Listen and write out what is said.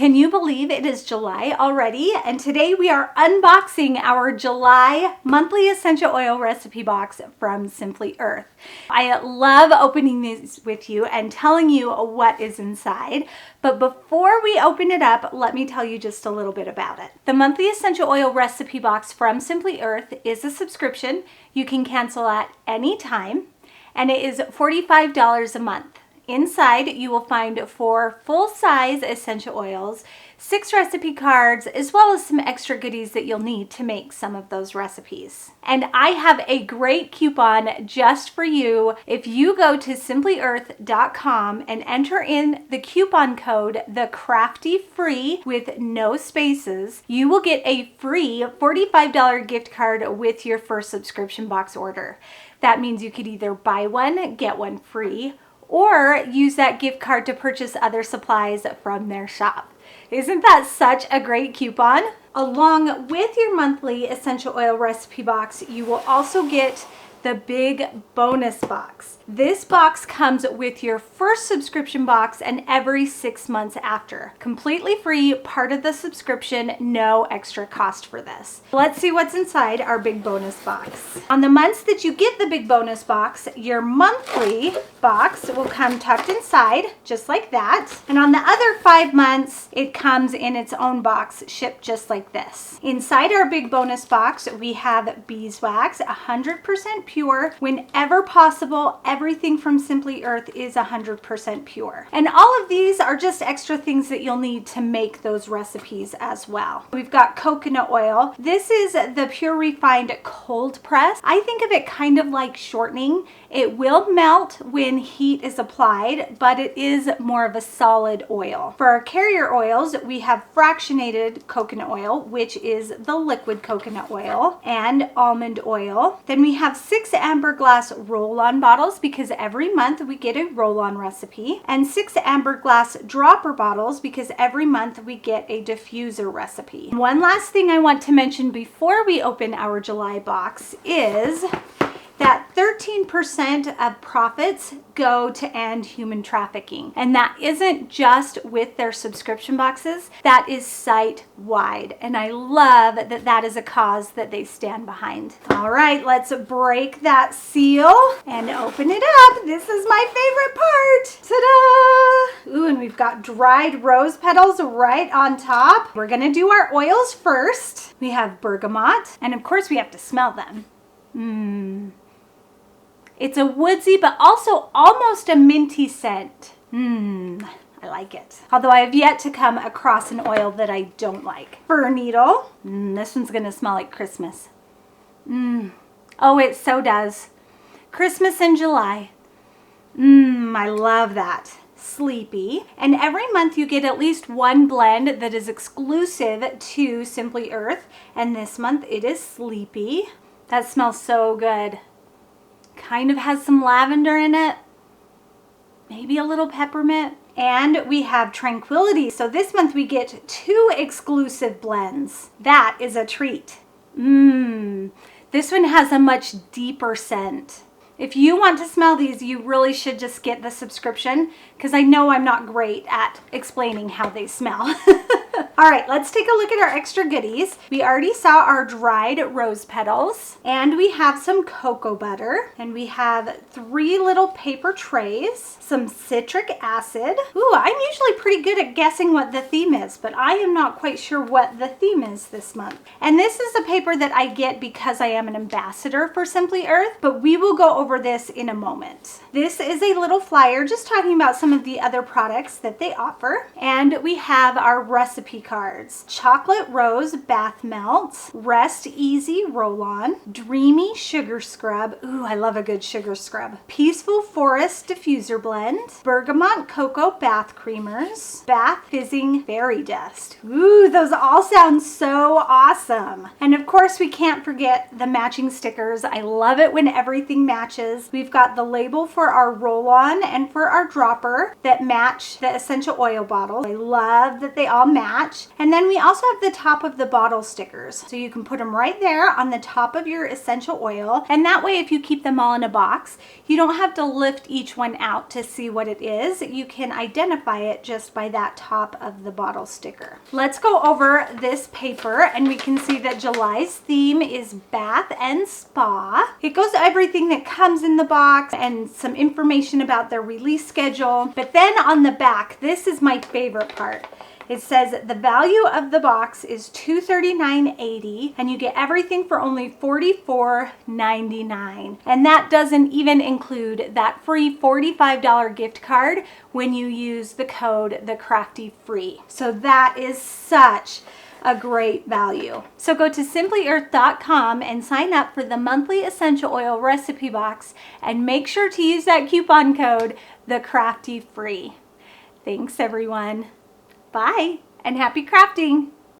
Can you believe it is July already? And today we are unboxing our July monthly essential oil recipe box from Simply Earth. I love opening these with you and telling you what is inside. But before we open it up, let me tell you just a little bit about it. The monthly essential oil recipe box from Simply Earth is a subscription you can cancel at any time, and it is $45 a month. Inside, you will find 4 full-size essential oils, 6 recipe cards, as well as some extra goodies that you'll need to make some of those recipes. And I have a great coupon just for you. If you go to simplyearth.com and enter in the coupon code THECRAFTYFREE with no spaces, you will get a free $45 gift card with your first subscription box order. That means you could either buy one, get one free, or use that gift card to purchase other supplies from their shop. Isn't that such a great coupon? Along with your monthly essential oil recipe box, you will also get the big bonus box. This box comes with your first subscription box and every 6 months after. Completely free, part of the subscription, no extra cost for this. Let's see what's inside our big bonus box. On the months that you get the big bonus box, your monthly box will come tucked inside, just like that. And on the other 5 months, it comes in its own box, shipped just like this. Inside our big bonus box, we have beeswax, 100% pure. Whenever possible, everything from Simply Earth is 100% pure. And all of these are just extra things that you'll need to make those recipes as well. We've got coconut oil. This is the pure refined cold press. I think of it kind of like shortening. It will melt when heat is applied, but it is more of a solid oil. For our carrier oils, we have fractionated coconut oil, which is the liquid coconut oil, and almond oil. Then we have 6 amber glass roll-on bottles, because every month we get a roll-on recipe, and 6 amber glass dropper bottles, because every month we get a diffuser recipe. One last thing I want to mention before we open our July box is that 13% of profits go to end human trafficking. And that isn't just with their subscription boxes, that is site-wide. And I love that that is a cause that they stand behind. All right, let's break that seal and open it up. This is my favorite part. Ta-da! Ooh, and we've got dried rose petals right on top. We're gonna do our oils first. We have bergamot, and of course we have to smell them. It's a woodsy, but also almost a minty scent. I like it. Although I have yet to come across an oil that I don't like. Fir needle. This one's gonna smell like Christmas. Oh, it so does. Christmas in July. I love that. Sleepy. And every month you get at least one blend that is exclusive to Simply Earth. And this month it is Sleepy. That smells so good. Kind of has some lavender in it, maybe a little peppermint. And we have Tranquility. So this month we get 2 exclusive blends. That is a treat. This one has a much deeper scent. If you want to smell these, you really should just get the subscription, because I know I'm not great at explaining how they smell. All right, let's take a look at our extra goodies. We already saw our dried rose petals, and we have some cocoa butter, and we have 3 little paper trays, some citric acid. Ooh, I'm usually pretty good at guessing what the theme is, but I am not quite sure what the theme is this month. And this is a paper that I get because I am an ambassador for Simply Earth, but we will go over this in a moment. This is a little flyer just talking about some of the other products that they offer. And we have our recipe cards. Chocolate Rose Bath Melt, Rest Easy Roll-On, Dreamy Sugar Scrub. Ooh, I love a good sugar scrub. Peaceful Forest Diffuser Blend, Bergamot Cocoa Bath Creamers, Bath Fizzing Fairy Dust. Ooh, those all sound so awesome. And of course, we can't forget the matching stickers. I love it when everything matches. We've got the label for our roll-on and for our dropper that match the essential oil bottle. I love that they all match. match. And then we also have the top of the bottle stickers. So you can put them right there on the top of your essential oil. And that way, if you keep them all in a box, you don't have to lift each one out to see what it is. You can identify it just by that top of the bottle sticker. Let's go over this paper and we can see that July's theme is bath and spa. It goes everything that comes in the box and some information about their release schedule. But then on the back, this is my favorite part. It says the value of the box is $239.80 and you get everything for only $44.99. And that doesn't even include that free $45 gift card when you use the code THECRAFTYFREE. So that is such a great value. So go to simplyearth.com and sign up for the monthly essential oil recipe box and make sure to use that coupon code THECRAFTYFREE. Thanks everyone. Bye and happy crafting.